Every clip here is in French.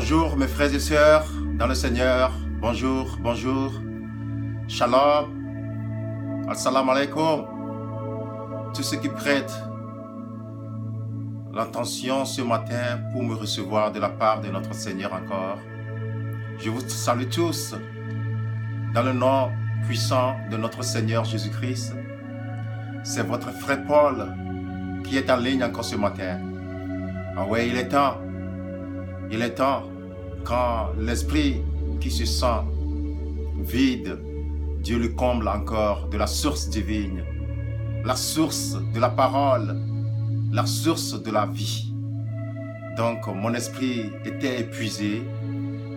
Bonjour mes frères et sœurs dans le Seigneur. Bonjour, bonjour. Shalom. Assalamu alaikum. Tous ceux qui prêtent l'intention ce matin pour me recevoir de la part de notre Seigneur encore. Je vous salue tous dans le nom puissant de notre Seigneur Jésus-Christ. C'est votre frère Paul qui est en ligne encore ce matin. Ah ouais, il est temps, quand l'esprit qui se sent vide, Dieu le comble encore de la source divine, la source de la parole, la source de la vie. Donc mon esprit était épuisé,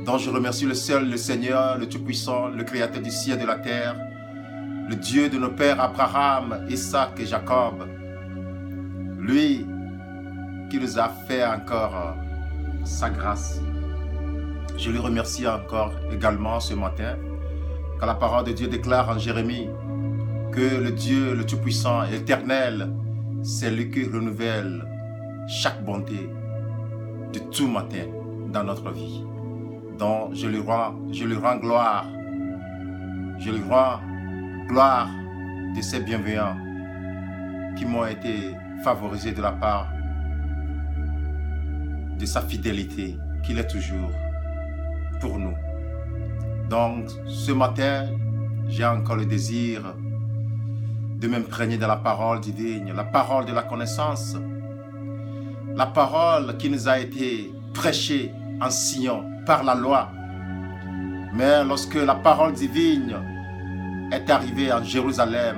donc je remercie le Seigneur, le Tout-Puissant, le Créateur du ciel et de la terre, le Dieu de nos pères Abraham, Isaac et Jacob, lui qui nous a fait encore sa grâce. Je le remercie encore également ce matin, quand la parole de Dieu déclare en Jérémie que le Dieu, le Tout-Puissant et éternel, c'est lui qui renouvelle chaque bonté de tout matin dans notre vie. Donc je lui rends gloire. Je lui rends gloire de ces bienveillants qui m'ont été favorisés de la part de sa fidélité qu'il est toujours pour nous. Donc ce matin, j'ai encore le désir de m'imprégner dans la parole divine, la parole de la connaissance, la parole qui nous a été prêchée en Sion par la loi. Mais lorsque la parole divine est arrivée en Jérusalem,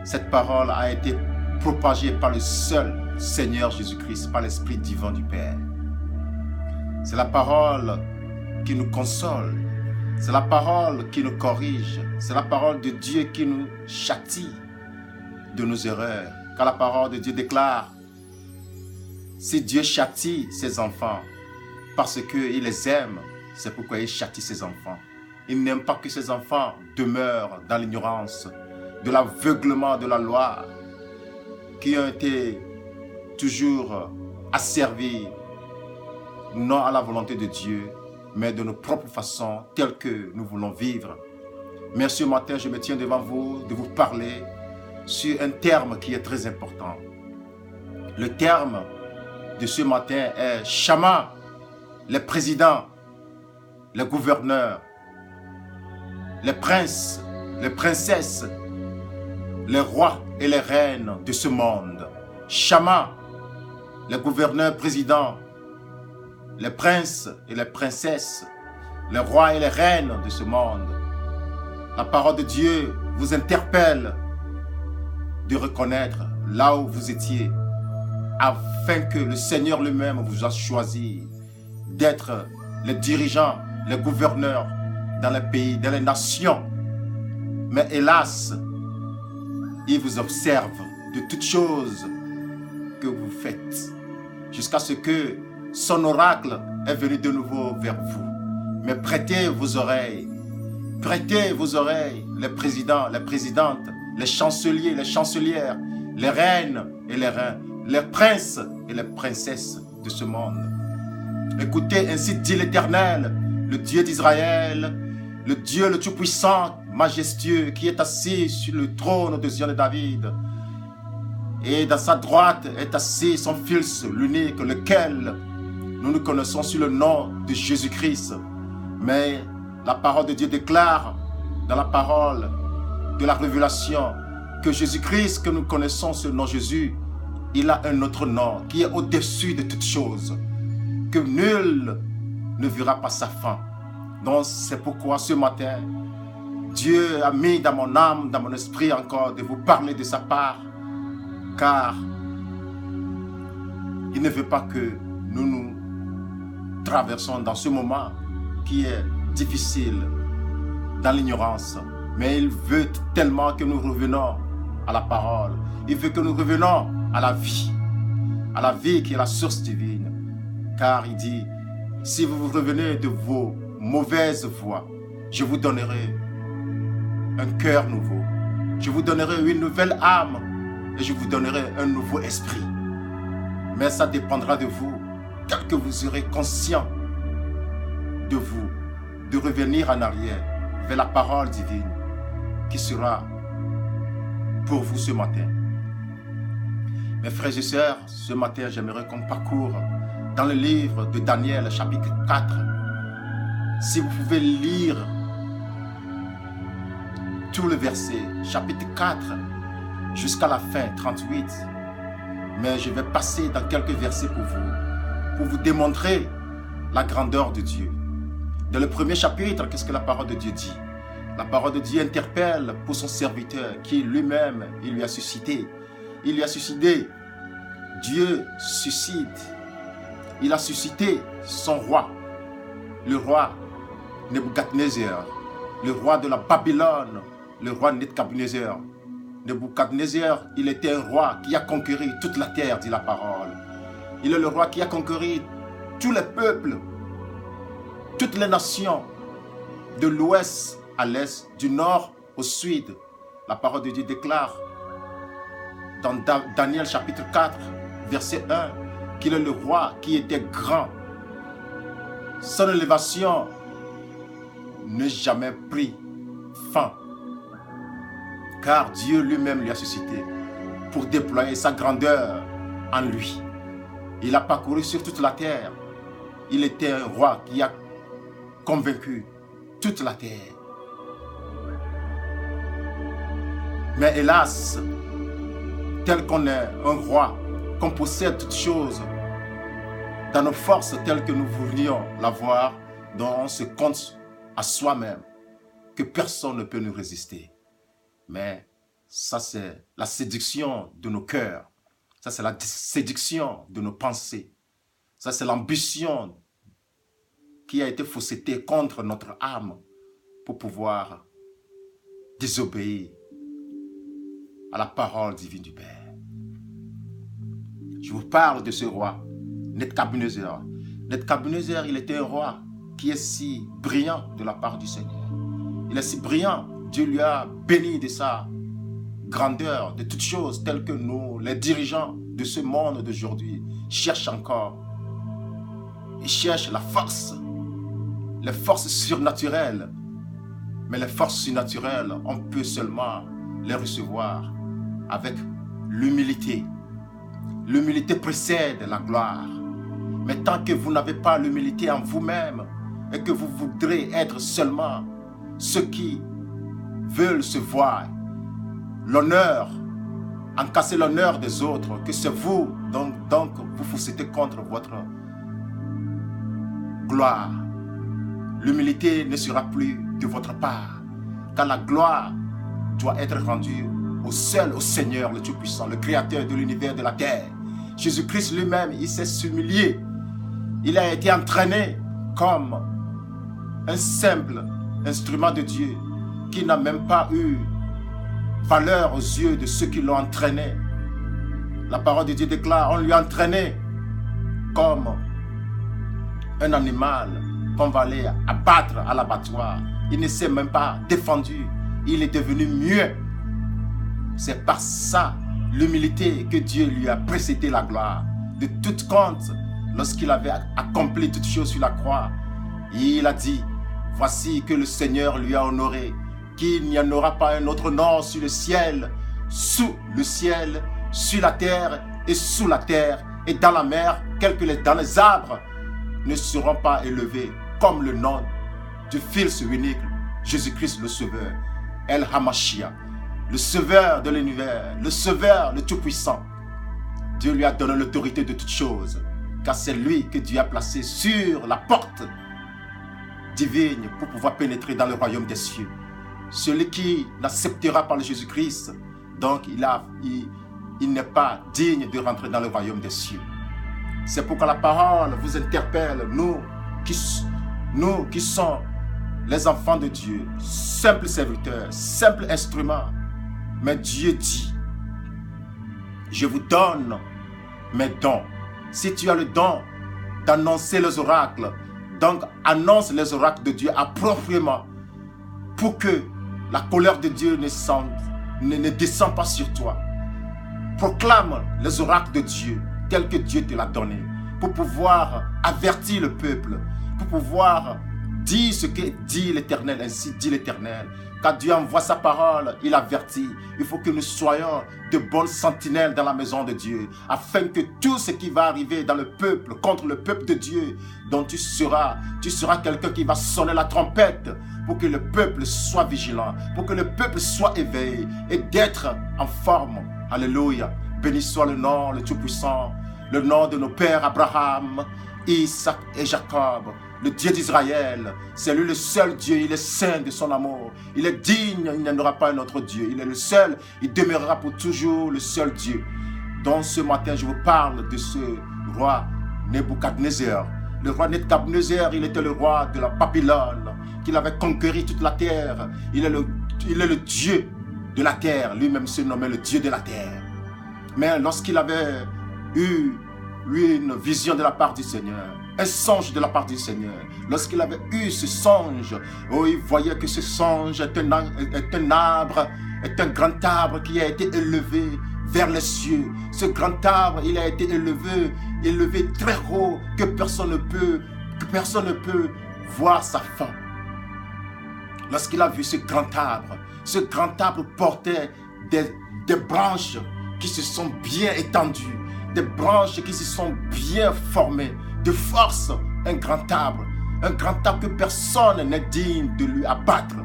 cette parole a été propagée par le seul Seigneur Jésus-Christ, par l'Esprit divin du Père. C'est la parole qui nous console, c'est la parole qui nous corrige, c'est la parole de Dieu qui nous châtie de nos erreurs. Car la parole de Dieu déclare, si Dieu châtie ses enfants, parce qu'il les aime, c'est pourquoi il châtie ses enfants. Il n'aime pas que ses enfants demeurent dans l'ignorance, de l'aveuglement de la loi, qui ont été toujours asservis, non à la volonté de Dieu, mais de nos propres façons, telles que nous voulons vivre. Mais ce matin, je me tiens devant vous, de vous parler sur un terme qui est très important. Le terme de ce matin est Shama, les présidents, les gouverneurs, les princes, les princesses, les rois et les reines de ce monde. Shama, les gouverneurs, présidents, les princes et les princesses, les rois et les reines de ce monde. La parole de Dieu vous interpelle de reconnaître là où vous étiez, afin que le Seigneur lui-même vous a choisi d'être les dirigeants, les gouverneurs dans les pays, dans les nations. Mais hélas, il vous observe de toutes choses que vous faites, jusqu'à ce que son oracle est venu de nouveau vers vous. Mais prêtez vos oreilles, les présidents, les présidentes, les chanceliers, les chancelières, les reines et les reins, les princes et les princesses de ce monde. Écoutez, ainsi dit l'Éternel, le Dieu d'Israël, le Dieu le Tout-Puissant, majestueux, qui est assis sur le trône de Zion de David. Et dans sa droite est assis son Fils, l'unique, lequel nous nous connaissons sous le nom de Jésus-Christ. Mais la parole de Dieu déclare dans la parole de la révélation que Jésus-Christ, que nous connaissons sous le nom Jésus, il a un autre nom qui est au-dessus de toutes choses, que nul ne verra pas sa fin. Donc c'est pourquoi ce matin, Dieu a mis dans mon âme, dans mon esprit encore, de vous parler de sa part, car il ne veut pas que nous traversons dans ce moment qui est difficile, dans l'ignorance, mais il veut tellement que nous revenons à la parole. Il veut que nous revenions à la vie qui est la source divine, car il dit, si vous revenez de vos mauvaises voies, je vous donnerai un cœur nouveau, je vous donnerai une nouvelle âme et je vous donnerai un nouveau esprit. Mais ça dépendra de vous, tel que vous serez conscient de vous de revenir en arrière vers la parole divine qui sera pour vous ce matin. Mes frères et sœurs, ce matin, j'aimerais qu'on parcourt dans le livre de Daniel, chapitre 4. Si vous pouvez lire tout le verset, chapitre 4, jusqu'à la fin, 38. Mais je vais passer dans quelques versets pour vous démontrer la grandeur de Dieu. Dans le premier chapitre, qu'est-ce que la parole de Dieu dit? La parole de Dieu interpelle pour son serviteur qui lui-même, il lui a suscité. Il lui a suscité. Dieu suscite. Il a suscité son roi, le roi Nebuchadnezzar, le roi de la Babylone, le roi Nebuchadnezzar. Nebuchadnezzar, il était un roi qui a conquéri toute la terre, dit la parole. Il est le roi qui a conquéri tous les peuples, toutes les nations, de l'ouest à l'est, du nord au sud. La parole de Dieu déclare dans Daniel chapitre 4, verset 1, qu'il est le roi qui était grand. Son élévation n'a jamais pris fin, car Dieu lui-même lui a suscité pour déployer sa grandeur en lui. Il a parcouru sur toute la terre. Il était un roi qui a convaincu toute la terre. Mais hélas, tel qu'on est un roi, qu'on possède toutes choses, dans nos forces telles que nous voudrions l'avoir, dont on se compte à soi-même, que personne ne peut nous résister. Mais ça, c'est la séduction de nos cœurs. Ça, c'est la séduction de nos pensées. Ça, c'est l'ambition qui a été faussée contre notre âme pour pouvoir désobéir à la parole divine du Père. Je vous parle de ce roi, Nebuchadnezzar. Nebuchadnezzar, il était un roi qui est si brillant de la part du Seigneur. Il est si brillant, Dieu lui a béni de sa grandeur, de toutes choses telles que nous, les dirigeants de ce monde d'aujourd'hui, cherchent encore. Ils cherchent la force, les forces surnaturelles. Mais les forces surnaturelles, on peut seulement les recevoir avec l'humilité. L'humilité précède la gloire. Mais tant que vous n'avez pas l'humilité en vous-même et que vous voudrez être seulement ceux qui veulent se voir, l'honneur, encasser l'honneur des autres, que c'est vous, donc vous faussez contre votre gloire. L'humilité ne sera plus de votre part, car la gloire doit être rendue au Seigneur le Tout-Puissant, le Créateur de l'univers, de la terre. Jésus-Christ lui-même, il s'est humilié. Il a été entraîné comme un simple instrument de Dieu qui n'a même pas eu valeur aux yeux de ceux qui l'ont entraîné. La parole de Dieu déclare, on lui a entraîné comme un animal qu'on va aller abattre à l'abattoir. Il ne s'est même pas défendu. Il est devenu mieux. C'est par ça, l'humilité, que Dieu lui a précédé la gloire. De toute compte, lorsqu'il avait accompli toutes choses sur la croix, il a dit, voici que le Seigneur lui a honoré, qu'il n'y en aura pas un autre nom sur le ciel, sur la terre et sous la terre et dans la mer, dans les arbres, ne seront pas élevés comme le nom du Fils unique, Jésus-Christ le Sauveur, El Hamashia, le Sauveur de l'univers, le Sauveur, le Tout-Puissant. Dieu lui a donné l'autorité de toutes choses, car c'est lui que Dieu a placé sur la porte divine pour pouvoir pénétrer dans le royaume des cieux. Celui qui n'acceptera pas le Jésus-Christ, donc il n'est pas digne de rentrer dans le royaume des cieux. C'est pourquoi la parole vous interpelle, nous qui sommes les enfants de Dieu, simples serviteurs, simples instruments. Mais Dieu dit, je vous donne mes dons. Si tu as le don d'annoncer les oracles, donc annonce les oracles de Dieu appropriément pour que la colère de Dieu ne descende pas sur toi. Proclame les oracles de Dieu tels que Dieu te l'a donné pour pouvoir avertir le peuple, pour pouvoir dis ce que dit l'Éternel, ainsi dit l'Éternel. Quand Dieu envoie sa parole, il avertit. Il faut que nous soyons de bonnes sentinelles dans la maison de Dieu, afin que tout ce qui va arriver dans le peuple, contre le peuple de Dieu, dont tu seras quelqu'un qui va sonner la trompette, pour que le peuple soit vigilant, pour que le peuple soit éveillé, et d'être en forme. Alléluia. Béni soit le nom, le Tout-Puissant, le nom de nos pères Abraham, Isaac et Jacob, le Dieu d'Israël. C'est lui le seul Dieu, il est saint de son amour. Il est digne, il n'y en aura pas un autre Dieu. Il est le seul, il demeurera pour toujours le seul Dieu. Donc ce matin, je vous parle de ce roi Nebuchadnezzar. Le roi Nebuchadnezzar, il était le roi de la Babylone, qu'il avait conquéri toute la terre. Il est le Dieu de la terre, lui-même se nommait le Dieu de la terre. Mais lorsqu'il avait eu une vision de la part du Seigneur, un songe de la part du Seigneur, lorsqu'il avait eu ce songe, oh, il voyait que ce songe est un arbre, est un grand arbre qui a été élevé vers les cieux. Ce grand arbre, il a été élevé très haut, que personne ne peut voir sa fin. Lorsqu'il a vu ce grand arbre portait des branches qui se sont bien étendues, des branches qui se sont bien formées, de force, un grand arbre que personne n'est digne de lui abattre.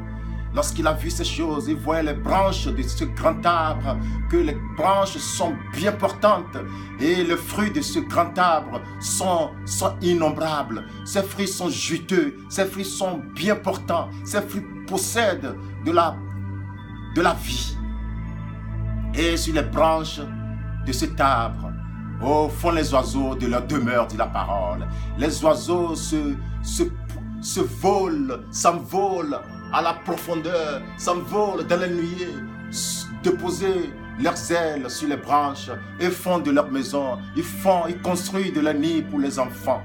Lorsqu'il a vu ces choses, il voyait les branches de ce grand arbre, que les branches sont bien portantes et les fruits de ce grand arbre sont innombrables. Ces fruits sont juteux, ces fruits sont bien portants, ces fruits possèdent de la vie. Et sur les branches de cet arbre, oh, font les oiseaux de leur demeure, dit la parole. Les oiseaux s'envolent à la profondeur, s'envolent dans les nuées, déposer leurs ailes sur les branches et font de leur maison. Ils construisent de la nid pour les enfants,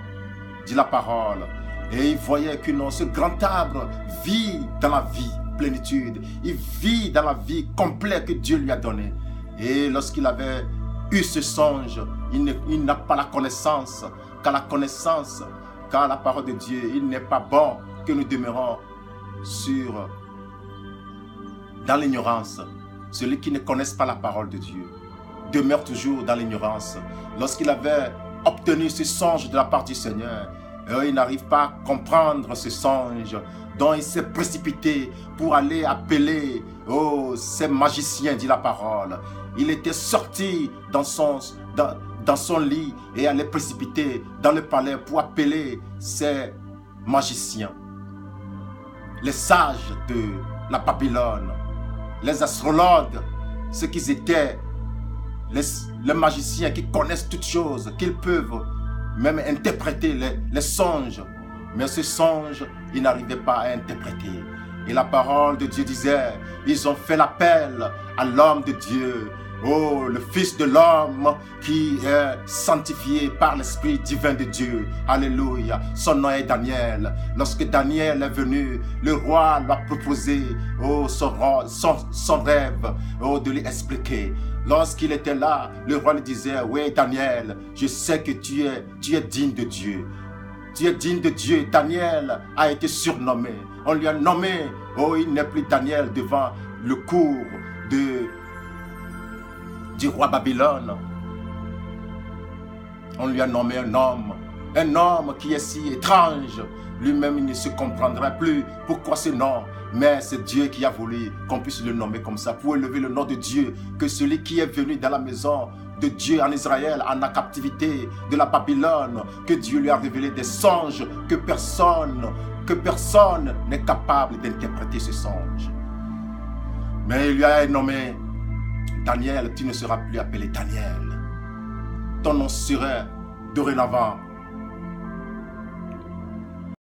dit la parole. Et ils voyaient que non, ce grand arbre vit dans la vie, plénitude. Il vit dans la vie complète que Dieu lui a donnée. Et lorsqu'il avait eu ce songe, il n'a pas la connaissance, car la parole de Dieu, il n'est pas bon que nous demeurons dans l'ignorance. Celui qui ne connaît pas la parole de Dieu demeure toujours dans l'ignorance. Lorsqu'il avait obtenu ce songe de la part du Seigneur, il n'arrive pas à comprendre ce songe, donc il s'est précipité pour aller appeler ces magiciens, dit la parole. Il était sorti dans son lit et allait précipiter dans le palais pour appeler ces magiciens. Les sages de la Babylone, les astrologues, ceux qui étaient, les magiciens qui connaissent toutes choses, qu'ils peuvent même interpréter les songes. Mais ce songe, ils n'arrivaient pas à interpréter. Et la parole de Dieu disait, ils ont fait l'appel à l'homme de Dieu, le Fils de l'homme qui est sanctifié par l'Esprit divin de Dieu. Alléluia. Son nom est Daniel. Lorsque Daniel est venu, le roi lui a proposé son rêve, de lui expliquer. Lorsqu'il était là, le roi lui disait, oui Daniel, je sais que tu es digne de Dieu. Tu es digne de Dieu. Daniel a été surnommé. On lui a nommé, il n'est plus Daniel devant le cour du roi Babylone. On lui a nommé un homme qui est si étrange. Lui-même, il ne se comprendrait plus pourquoi ce nom. Mais c'est Dieu qui a voulu qu'on puisse le nommer comme ça, pour élever le nom de Dieu, que celui qui est venu dans la maison de Dieu en Israël, en la captivité de la Babylone, que Dieu lui a révélé des songes que personne n'est capable d'interpréter ce songe. Mais il lui a nommé Daniel. Tu ne seras plus appelé Daniel. Ton nom serait dorénavant